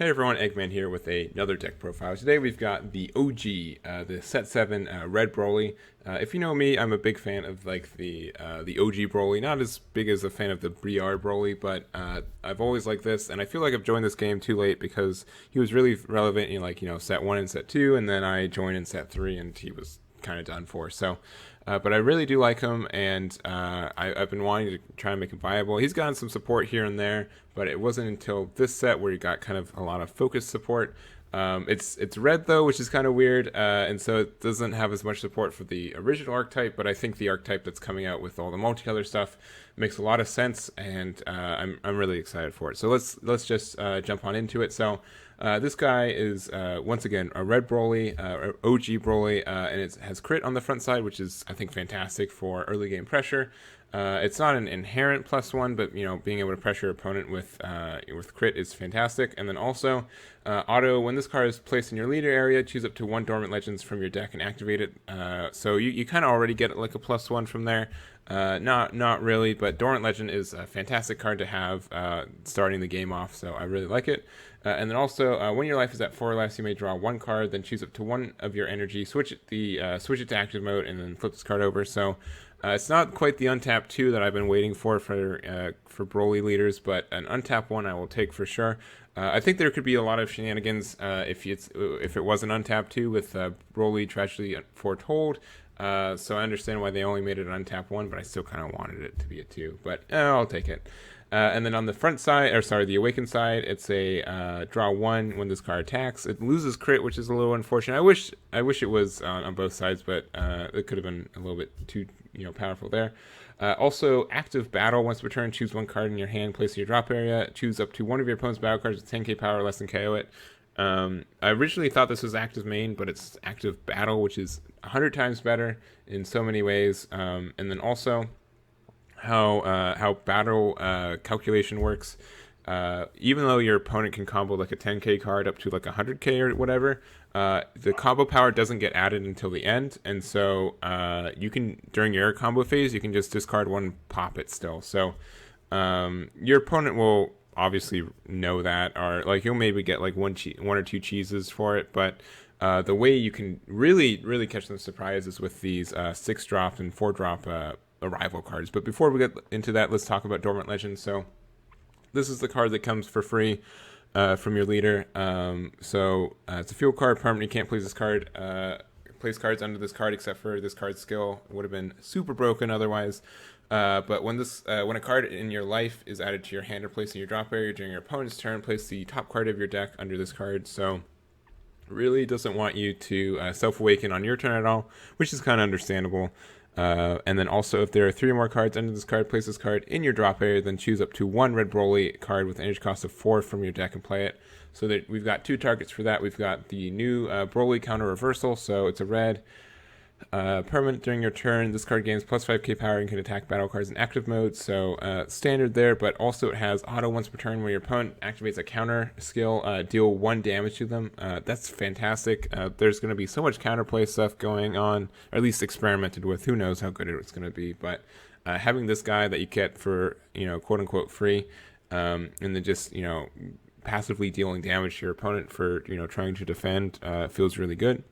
Hey everyone, Eggman here with another deck profile. Today we've got the OG, the Set 7 Red Broly. If you know me, I'm a big fan of like the OG Broly. Not as big as a fan of the BR Broly, but I've always liked this, and I feel like I've joined this game too late because he was really relevant in Set 1 and Set 2, and then I joined in Set 3 and he was kind of done for. So, but I really do like him, and I've been wanting to try and make him viable. He's gotten some support here and there, but it wasn't until this set where he got kind of a lot of focus support. It's red though, which is kind of weird, and so it doesn't have as much support for the original archetype. But I think the archetype that's coming out with all the multicolor stuff makes a lot of sense, and I'm really excited for it. So let's just jump on into it. So this guy is once again a red Broly, OG Broly, and it has crit on the front side, which is I think fantastic for early game pressure. It's not an inherent +1, but being able to pressure your opponent with crit is fantastic. And then also auto, when this card is placed in your leader area, choose up to 1 Dormant Legends from your deck and activate it. So you kind of already get like a +1 from there. Not really, but Dormant Legend is a fantastic card to have starting the game off, so I really like it. And then also, when your life is at 4 lives, you may draw 1 card, then choose up to 1 of your energy, switch it to active mode, and then flip this card over. So it's not quite the untap 2 that I've been waiting for Broly leaders, but an untap 1 I will take for sure. I think there could be a lot of shenanigans if it was an untap 2 with Broly Tragically Foretold. So I understand why they only made it an untap 1, but I still kind of wanted it to be a 2. But I'll take it. And then on the front side, the awakened side, it's a draw 1 when this card attacks. It loses crit, which is a little unfortunate. I wish it was on both sides, but it could have been a little bit too powerful there. Also, active battle. Once per turn, choose 1 card in your hand, place in your drop area. Choose up to 1 of your opponent's battle cards with 10k power or less than KO it. I originally thought this was active main, but it's active battle, which is 100 times better in so many ways. And then also how battle calculation works. Even though your opponent can combo like a 10k card up to like 100k or whatever, the combo power doesn't get added until the end, and so you can, during your combo phase, you can just discard 1, pop it still. So your opponent will obviously know that, or like you'll maybe get like one or two cheeses for it, but the way you can really catch them surprise is with these 6-drop and 4-drop arrival cards. But before we get into that, let's talk about Dormant Legends. So this is the card that comes for free from your leader. It's a field card, permanent. You can't place this card. Place cards under this card except for this card's skill. It would have been super broken otherwise. But when a card in your life is added to your hand or placed in your drop area during your opponent's turn, place the top card of your deck under this card. So really doesn't want you to self-awaken on your turn at all, which is kind of understandable. And then also, if there are 3 or more cards under this card, place this card in your drop area, then choose up to 1 red Broly card with an energy cost of 4 from your deck and play it. So that we've got 2 targets for that. We've got the new Broly counter reversal, so it's a red. Permanent during your turn, this card gains plus 5k power and can attack battle cards in active mode, so standard there, but also it has auto once per turn where your opponent activates a counter skill, deal 1 damage to them. That's fantastic. There's going to be so much counterplay stuff going on, or at least experimented with. Who knows how good it's going to be, but having this guy that you get for, quote unquote free, and then just, passively dealing damage to your opponent for, trying to defend, feels really good.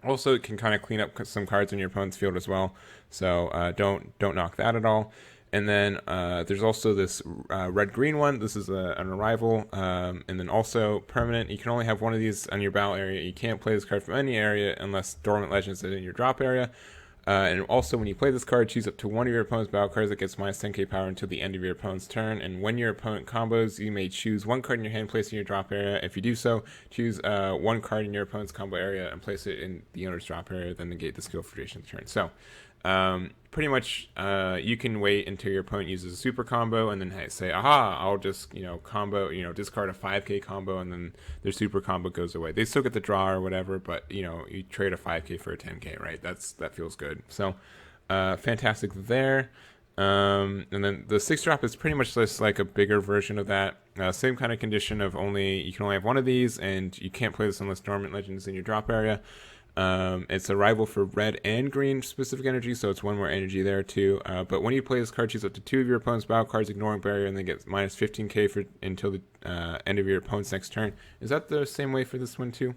Also, it can kind of clean up some cards in your opponent's field as well, so don't knock that at all. And then there's also this red-green one. This is an arrival, and then also permanent. You can only have 1 of these on your battle area. You can't play this card from any area unless Dormant Legends is in your drop area. And also, when you play this card, choose up to 1 of your opponent's battle cards that gets minus 10k power until the end of your opponent's turn. And when your opponent combos, you may choose 1 card in your hand, place it in your drop area. If you do so, choose 1 card in your opponent's combo area and place it in the owner's drop area, then negate the skill for duration of the turn. So, pretty much, you can wait until your opponent uses a super combo and then say, aha, I'll just, combo, discard a 5k combo, and then their super combo goes away. They still get the draw or whatever, but, you trade a 5k for a 10k, right? That feels good. So, fantastic there. And then the 6-drop is pretty much just like a bigger version of that. Same kind of condition of you can only have 1 of these, and you can't play this unless Dormant Legends in your drop area. It's a rival for red and green specific energy, so it's one more energy there too. But when you play this card, choose up to 2 of your opponent's battle cards, ignoring barrier, and then get minus 15k for until the end of your opponent's next turn. Is that the same way for this one too?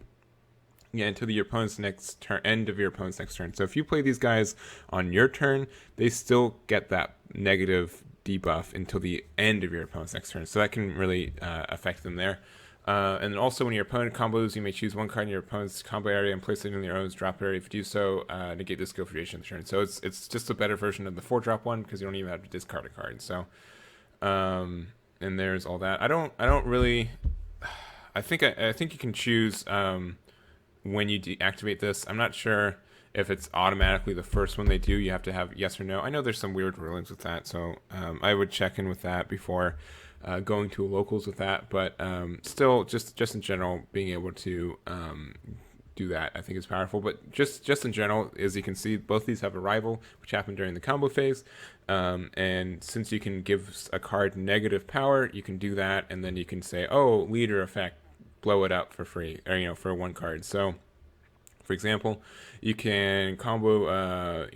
Yeah, until your opponent's next turn, end of your opponent's next turn. So if you play these guys on your turn, they still get that negative debuff until the end of your opponent's next turn. So that can really affect them there. And then also when your opponent combos, you may choose one card in your opponent's combo area and place it in your own drop area. If you do so, negate this skill for duration of the turn. So it's just a better version of the 4-drop one because you don't even have to discard a card. So, and there's all that. I don't really. I think you can choose when you deactivate this. I'm not sure if it's automatically the first one they do. You have to have yes or no. I know there's some weird rulings with that, so I would check in with that before going to locals with that. But still, just in general, being able to do that, I think is powerful. But just in general, as you can see, both these have a rival, which happened during the combo phase. And since you can give a card negative power, you can do that, and then you can say, oh, leader effect, blow it up for free, or for one card. So for example, you can combo a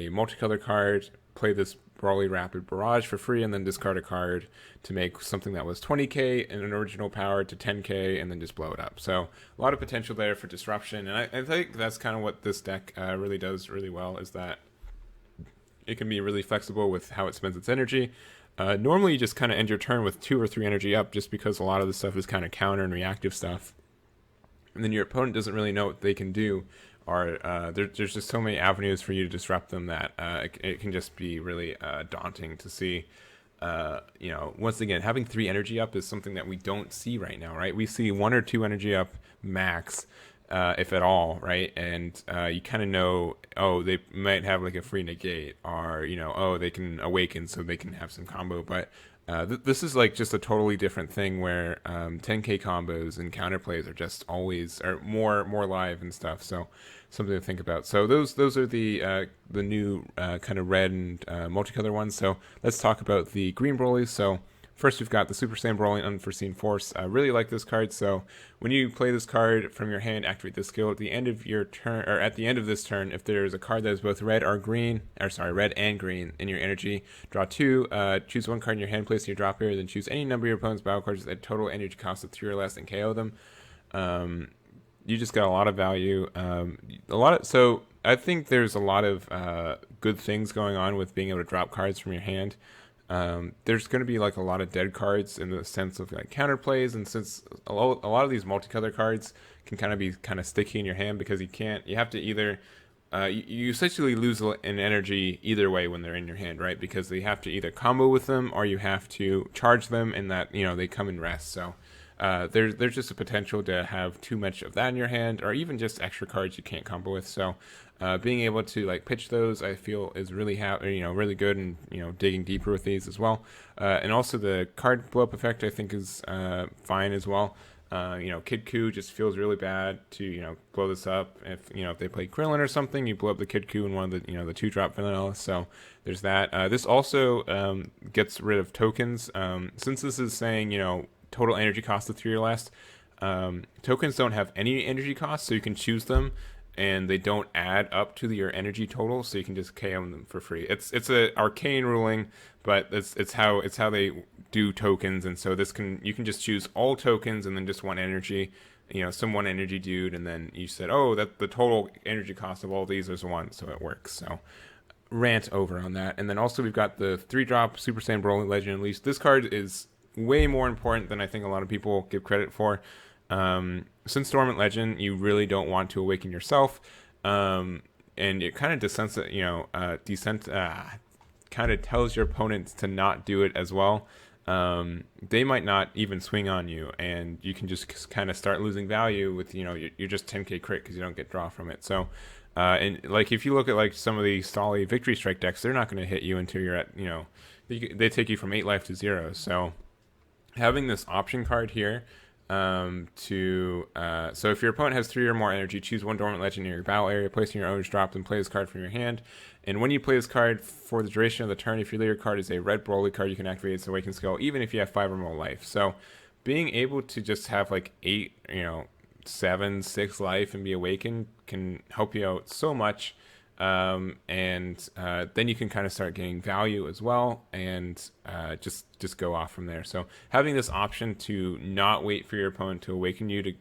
multicolor card, play this Brawly Rapid Barrage for free, and then discard a card to make something that was 20k and an original power to 10k, and then just blow it up. So a lot of potential there for disruption, and I think that's kind of what this deck really does really well, is that it can be really flexible with how it spends its energy. Normally you just kind of end your turn with 2 or 3 energy up, just because a lot of the stuff is kind of counter and reactive stuff, and then your opponent doesn't really know what they can do, or there's just so many avenues for you to disrupt them that it can just be really daunting to see. Once again, having 3 energy up is something that we don't see right now, right? We see 1 or 2 energy up max, if at all, right? And you kind of know, oh, they might have like a free negate, or oh, they can awaken, so they can have some combo. But this is like just a totally different thing where 10k combos and counterplays are just always more live and stuff. So something to think about. So those are the new kind of red and multicolor ones. So let's talk about the green Broly. So first, we've got the Super Saiyan Brawling Unforeseen Force. I really like this card. So when you play this card from your hand, activate this skill at the end of your turn, or at the end of this turn. If there's a card that is both red and green in your energy, draw 2. Choose one card in your hand, place in your drop area, then choose any number of your opponent's battle cards at total energy cost of 3 or less, and KO them. You just got a lot of value. So I think there's a lot of good things going on with being able to drop cards from your hand. There's going to be like a lot of dead cards in the sense of like counterplays, and since a lot of these multicolor cards can kind of be sticky in your hand, because you have to either you essentially lose an energy either way when they're in your hand, right? Because they have to either combo with them, or you have to charge them, and that they come in rest. So there's just a potential to have too much of that in your hand, or even just extra cards you can't combo with. So being able to like pitch those, I feel, is really really good, and digging deeper with these as well. And also the card blow up effect, I think, is fine as well. Kid Ku just feels really bad to blow this up. If they play Krillin or something, you blow up the Kid Ku in one of the the 2-drop vanilla. So there's that. This also gets rid of tokens. Since this is saying total energy cost of 3 or less, tokens don't have any energy cost, so you can choose them, and they don't add up to your energy total, so you can just KO them for free. It's an arcane ruling, but it's how they do tokens, and so you can just choose all tokens and then just one energy, some one energy dude, and then you said, oh, that the total energy cost of all these is 1, so it works. So rant over on that. And then also we've got the 3-drop Super Saiyan Brawling Legend Unleashed. This card is way more important than I think a lot of people give credit for. Since Dormant Legend, you really don't want to awaken yourself, and it kind of kind of tells your opponents to not do it as well. They might not even swing on you, and you can just kind of start losing value with you're just 10k crit because you don't get draw from it. So and like if you look at like some of the Stolly Victory Strike decks, they're not going to hit you until you're at they take you from 8 life to 0. So having this option card here, so if your opponent has 3 or more energy, choose one Dormant Legend in your battle area, place in your own drop, and play this card from your hand. And when you play this card for the duration of the turn, if your leader card is a red Broly card, you can activate its Awaken skill, even if you have 5 or more life. So being able to just have like 8, 7, 6 life and be awakened can help you out so much. And then you can kind of start getting value as well, and just go off from there. So having this option to not wait for your opponent to awaken you to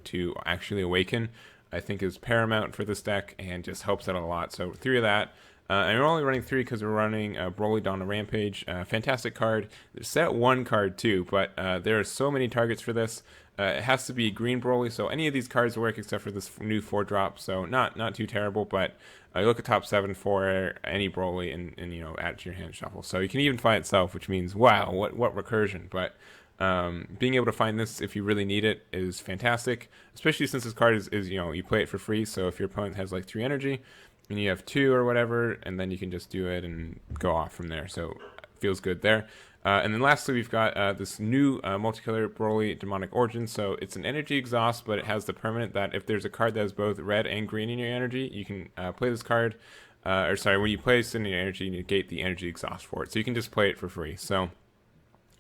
to actually awaken, I think is paramount for this deck and just helps out a lot. So 3 of that. And we're only running 3 because we're running Broly Dawn of Rampage. Fantastic card. Set 1 card too, but there are so many targets for this. It has to be green Broly, so any of these cards work except for this new 4-drop. So not too terrible, but you look at top 7 for any Broly and add it to your hand shuffle. So you can even find itself, which means wow, what recursion. But being able to find this if you really need it is fantastic, especially since this card is you play it for free. So if your opponent has like 3 energy and you have 2 or whatever, and then you can just do it and go off from there. So it feels good there. And then lastly, we've got this new Multicolor Broly Demonic Origin. So it's an energy exhaust, but it has the permanent that if there's a card that has both red and green in your energy, you can play this card. When you place in your energy, you negate the energy exhaust for it. So you can just play it for free. So,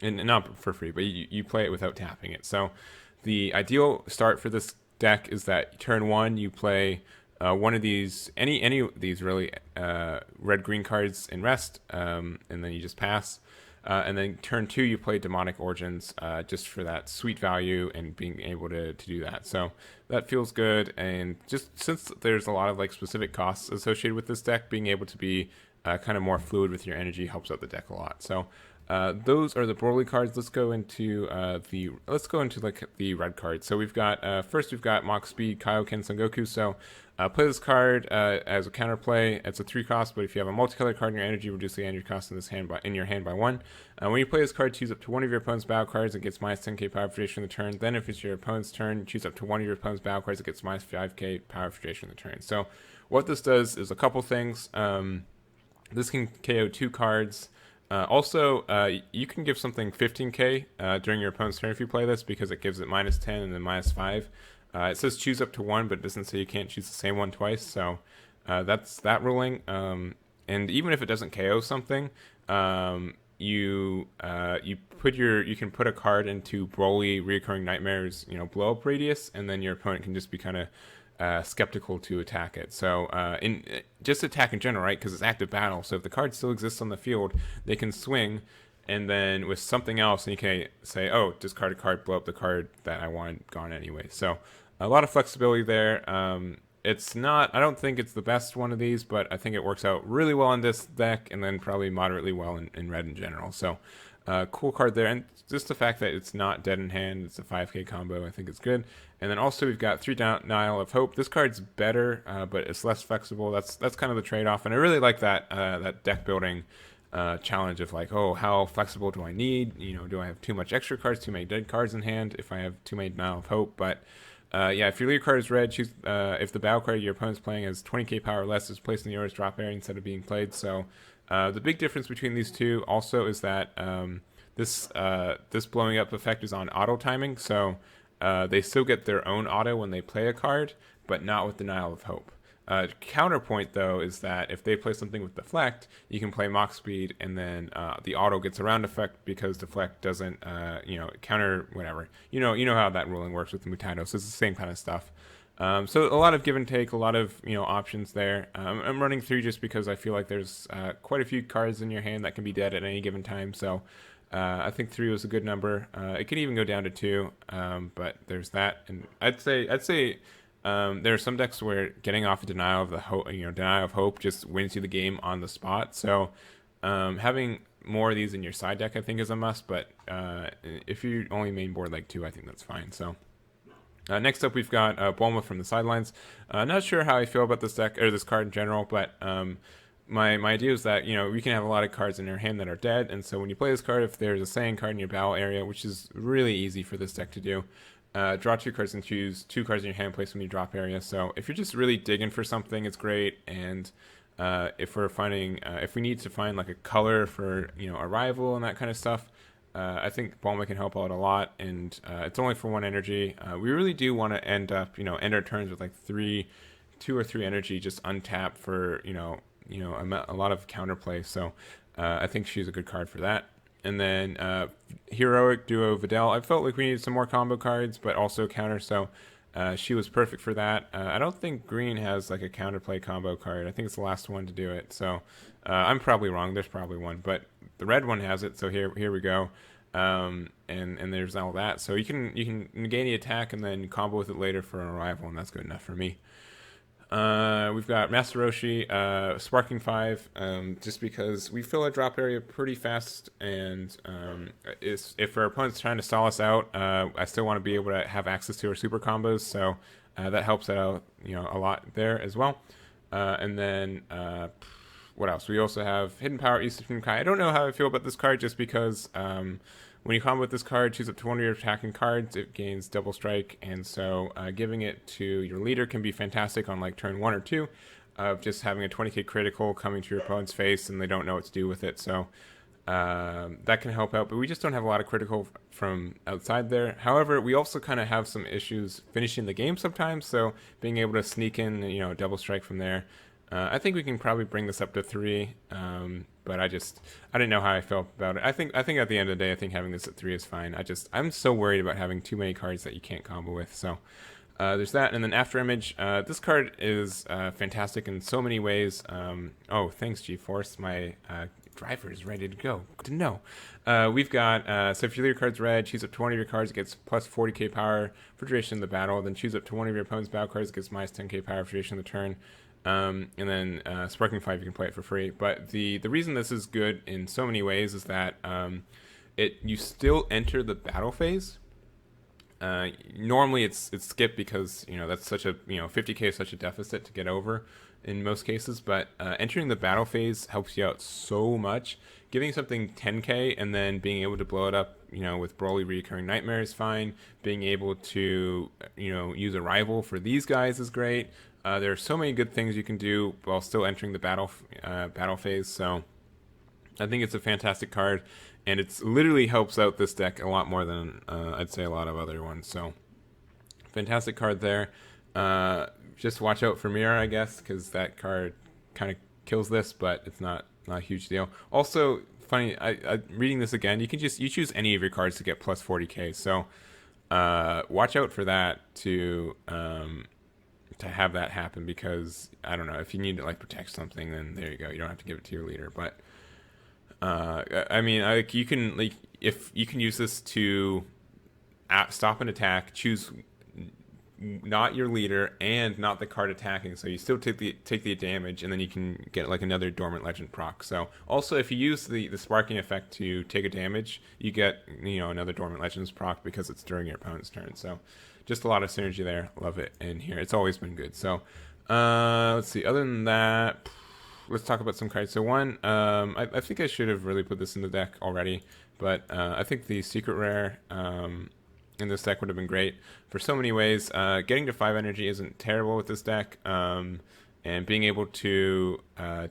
and not for free, but you play it without tapping it. So the ideal start for this deck is that turn 1, you play one of these, any of these really red-green cards in rest, and then you just pass. And then turn 2, you play Demonic Origins just for that sweet value and being able to do that. So that feels good. And just since there's a lot of like specific costs associated with this deck, being able to be kind of more fluid with your energy helps out the deck a lot. So those are the Broly cards. Let's go into like the red cards. So we've got first we've got Mach Speed Kaioken Son Goku. So play this card as a counterplay. It's a 3 cost, but if you have a multicolor card in your energy, reduce the energy cost in your hand by 1. When you play this card, choose up to one of your opponent's battle cards. It gets minus 10k power for duration of the turn. Then if it's your opponent's turn, choose up to one of your opponent's battle cards. It gets minus 5k power for duration of the turn. So what this does is a couple things. This can KO 2 cards. You can give something 15k during your opponent's turn if you play this, because it gives it minus 10 and then minus 5. It says choose up to 1, but it doesn't say you can't choose the same one twice. So that's that ruling. And even if it doesn't KO something, you can put a card into Broly Reoccurring Nightmares, blow up radius, and then your opponent can just be kind of skeptical to attack it. So just attack in general, right? Because it's active battle. So if the card still exists on the field, they can swing, and then with something else, and you can say, oh, discard a card, blow up the card that I want gone anyway. So a lot of flexibility there. I don't think it's the best one of these, but I think it works out really well in this deck, and then probably moderately well in red in general. So cool card there. And just the fact that it's not dead in hand, it's a 5k combo, I think it's good. And then also we've got 3 Denial of Hope. This card's better, but it's less flexible. That's kind of the trade-off. And I really like that deck building challenge of like, oh, how flexible do I need? Do I have too much extra cards, too many dead cards in hand if I have too many Denial of Hope? But if your lead card is red, choose if the battle card your opponent's playing has 20k power or less, is placed in the Yora's drop area instead of being played. So the big difference between these two also is that this blowing up effect is on auto timing. So they still get their own auto when they play a card, but not with Denial of Hope. Counterpoint, though, is that if they play something with Deflect, you can play Mach Speed, and then the auto gets around Deflect because Deflect doesn't, counter whatever. You know how that ruling works with the Mutato, so it's the same kind of stuff. So a lot of give and take, a lot of options there. I'm running 3 just because I feel like there's quite a few cards in your hand that can be dead at any given time. So I think 3 was a good number. It could even go down to 2, but there's that. And I'd say. There are some decks where getting off a Denial of Hope just wins you the game on the spot. So having more of these in your side deck, I think, is a must. But if you only main board like 2, I think that's fine. So next up, we've got Bulma from the sidelines. Not sure how I feel about this deck or this card in general, but my idea is that we can have a lot of cards in your hand that are dead, and so when you play this card, if there's a Saiyan card in your battle area, which is really easy for this deck to do. Draw 2 cards and choose 2 cards in your hand, place them in your drop area. So if you're just really digging for something, it's great. And if we need to find like a color for a rival and that kind of stuff, I think Bulma can help out a lot. And it's only for 1 energy. We really do want to end our turns with like 2 or 3 energy, just untap for a lot of counterplay. So I think she's a good card for that. And then Heroic Duo Vidal. I felt like we needed some more combo cards, but also counter, so she was perfect for that. I don't think green has like a counterplay combo card. I think it's the last one to do it, so I'm probably wrong. There's probably one, but the red one has it, so here we go. And there's all that. So you can negate the attack and then combo with it later for an arrival, and that's good enough for me. We've got Master Roshi, Sparking 5, just because we fill a drop area pretty fast, and if our opponent's trying to stall us out, I still want to be able to have access to our super combos, so that helps out, a lot there as well. And then what else? We also have Hidden Power, Eastern Kai. I don't know how I feel about this card, just because when you combo with this card, choose up to one of your attacking cards, it gains double strike, and so giving it to your leader can be fantastic on like turn 1 or 2, of just having a 20k critical coming to your opponent's face and they don't know what to do with it, so that can help out, but we just don't have a lot of critical from outside there. However, we also kind of have some issues finishing the game sometimes, so being able to sneak in, double strike from there. I think we can probably bring this up to 3, but I didn't know how I felt about it. I think at the end of the day, I think having this at 3 is fine. I'm so worried about having too many cards that you can't combo with. So there's that, and then After Image. This card is fantastic in so many ways. Oh, thanks, GeForce. My driver is ready to go. Good to know. We've got, so if your leader card's red, choose up to one of your cards, it gets plus 40k power for duration of the battle. Then choose up to one of your opponent's battle cards, it gets minus 10k power for duration of the turn. And then Sparking 5, you can play it for free. But the reason this is good in so many ways is that you still enter the battle phase. Normally it's skipped because that's such a 50k is such a deficit to get over in most cases. But entering the battle phase helps you out so much. Giving something 10k and then being able to blow it up, with Broly Recurring Nightmare is fine. Being able to use a rival for these guys is great. There are so many good things you can do while still entering the battle phase, so I think it's a fantastic card, and it's literally helps out this deck a lot more than I'd say a lot of other ones. So fantastic card there. Just watch out for Mirror, I guess, because that card kind of kills this, but it's not a huge deal. Also, funny, I reading this again, you choose any of your cards to get plus 40k, so watch out for that to have that happen, because I don't know, if you need to protect something, then there you go, you don't have to give it to your leader. But you can if you can use this to stop an attack, choose not your leader and not the card attacking, so you still take the damage, and then you can get another Dormant Legend proc. So also, if you use the sparking effect to take a damage, you get another Dormant Legends proc because it's during your opponent's turn. So just a lot of synergy there. Love it in here. It's always been good. So let's see. Other than that, let's talk about some cards. So one, I think I should have really put this in the deck already, but I think the Secret Rare in this deck would have been great for so many ways. Getting to 5 energy isn't terrible with this deck, and being able to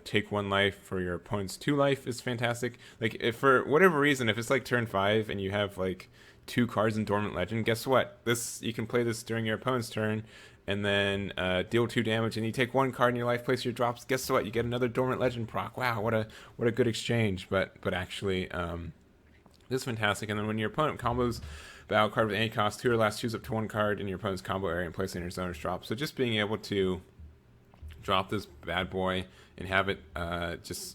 take 1 life for your opponent's 2 life is fantastic. If for whatever reason, if it's turn 5 and you have 2 cards in Dormant Legend, guess what? You can play this during your opponent's turn, and then deal 2 damage, and you take 1 card in your life, place your drops. Guess what? You get another Dormant Legend proc. Wow, what a good exchange. But actually, this is fantastic. And then when your opponent combos battle card with any cost 2 or less, choose up to 1 card in your opponent's combo area and place it in your zoner's drop. So just being able to drop this bad boy and have it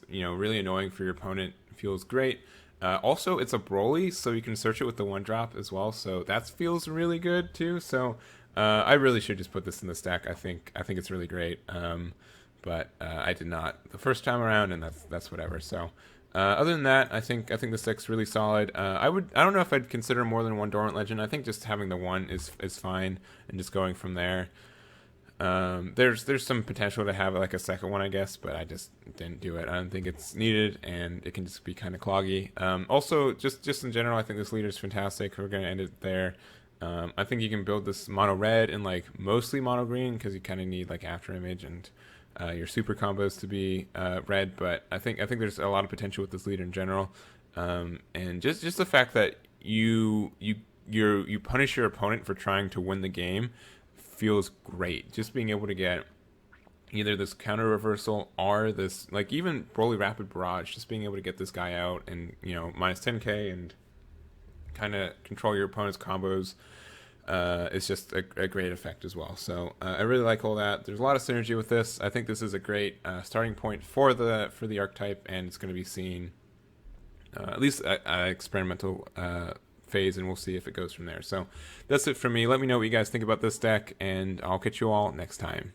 really annoying for your opponent feels great. Also, it's a Broly, so you can search it with the 1-drop as well, so that feels really good too. So I really should just put this in the stack. I think it's really great, but I did not the first time around, and that's whatever. So other than that, I think this deck's really solid. I don't know if I'd consider more than 1 Dormant Legend. I think just having the 1 is fine, and just going from there. There's some potential to have a second one, I guess, but I just didn't do it. I don't think it's needed, and it can just be kind of cloggy. Also, just in general, I think this leader is fantastic. We're gonna end it there. I think you can build this mono red and mostly mono green, because you kind of need After Image and your super combos to be red. But I think there's a lot of potential with this leader in general, and just the fact that you punish your opponent for trying to win the game feels great. Just being able to get either this counter reversal or this, like, even Broly Rapid Barrage, just being able to get this guy out and, you know, minus 10k and kind of control your opponent's combos is just a great effect as well. So I really like all that. There's a lot of synergy with this. I think this is a great starting point for the archetype, and it's going to be seen at least an experimental phase, and we'll see if it goes from there. So that's it from me. Let me know what you guys think about this deck, and I'll catch you all next time.